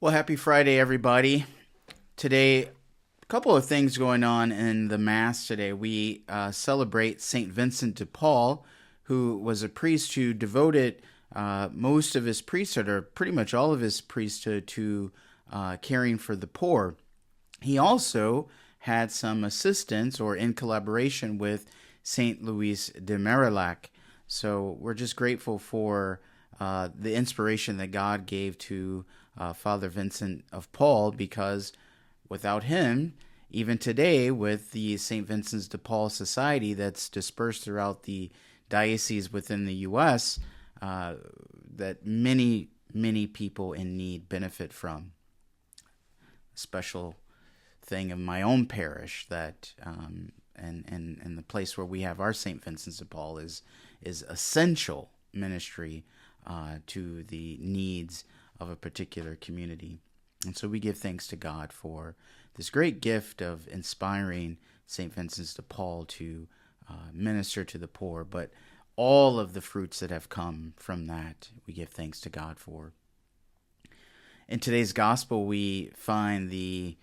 Well, happy Friday, everybody. Today, a couple of things going on in the Mass today. We celebrate St. Vincent de Paul, who was a priest who devoted most of his priesthood, or pretty much all of his priesthood, to caring for the poor. He also had some assistance or in collaboration with St. Louis de Marillac. So we're just grateful for the inspiration that God gave to Father Vincent of Paul, because without him, even today, with the St. Vincent de Paul Society that's dispersed throughout the diocese within the U.S., that many people in need benefit from. Special thing of my own parish that and the place where we have our St. Vincent de Paul is essential ministry to the needs of a particular community. And so we give thanks to God for this great gift of inspiring St. Vincent de Paul to minister to the poor, but all of the fruits that have come from that, we give thanks to God for. In today's gospel, we find the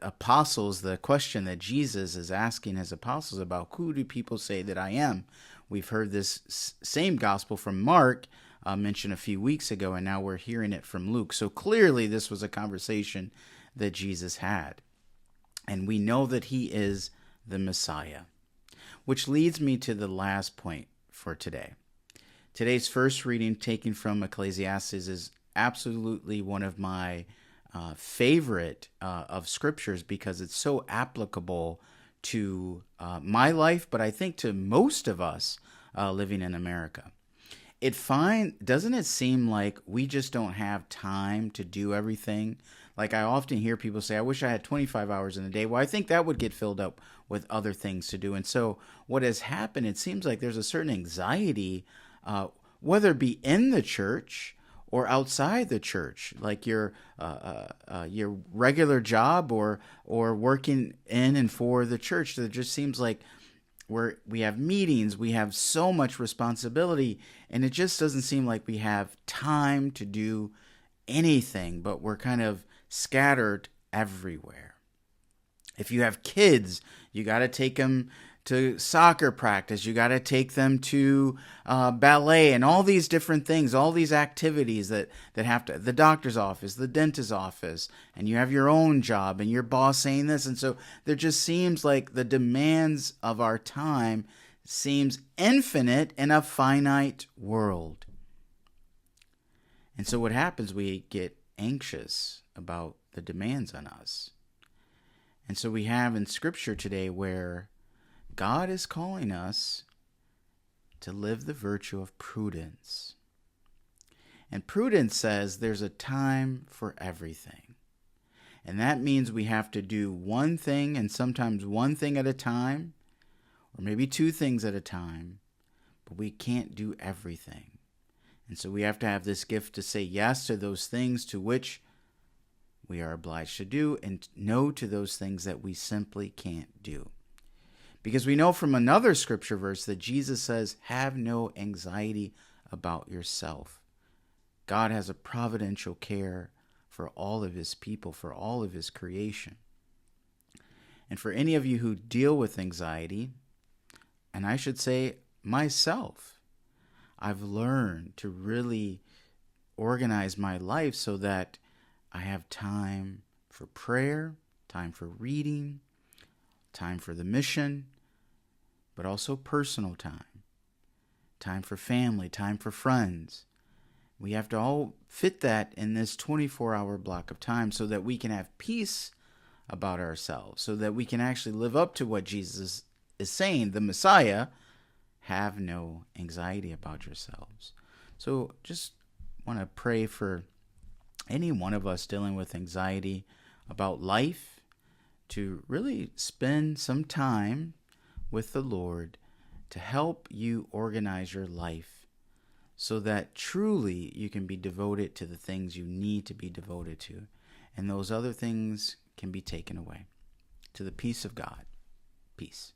apostles, the question that Jesus is asking his apostles about, who do people say that I am? We've heard this same gospel from Mark mentioned a few weeks ago, and now we're hearing it from Luke. So clearly this was a conversation that Jesus had. And we know that he is the Messiah, which leads me to the last point for today. Today's first reading, taken from Ecclesiastes, is absolutely one of my favorite of scriptures, because it's so applicable to my life, but I think to most of us living in America. Doesn't it seem like we just don't have time to do everything? Like, I often hear people say, I wish I had 25 hours in a day. Well, I think that would get filled up with other things to do. And so what has happened, it seems like there's a certain anxiety, whether it be in the church or outside the church, like your regular job or working in and for the church. It just seems like we have meetings, we have so much responsibility, and it just doesn't seem like we have time to do anything, but we're kind of scattered everywhere. If you have kids, you got to take them to soccer practice, you got to take them to ballet and all these different things, all these activities that have to, the doctor's office, the dentist's office, and you have your own job and your boss saying this. And so there just seems like the demands of our time seems infinite in a finite world. And so what happens, we get anxious about the demands on us. And so we have in Scripture today where God is calling us to live the virtue of prudence. And prudence says there's a time for everything. And that means we have to do one thing, and sometimes one thing at a time, or maybe two things at a time, but we can't do everything. And so we have to have this gift to say yes to those things to which we are obliged to do, and no to those things that we simply can't do. Because we know from another scripture verse that Jesus says, have no anxiety about yourself. God has a providential care for all of his people, for all of his creation. And for any of you who deal with anxiety, and I should say myself, I've learned to really organize my life so that I have time for prayer, time for reading, time for the mission, but also personal time for family, time for friends. We have to all fit that in this 24-hour block of time so that we can have peace about ourselves, so that we can actually live up to what Jesus is saying, the Messiah, have no anxiety about yourselves. So just want to pray for any one of us dealing with anxiety about life, to really spend some time with the Lord to help you organize your life so that truly you can be devoted to the things you need to be devoted to, and those other things can be taken away. To the peace of God. Peace.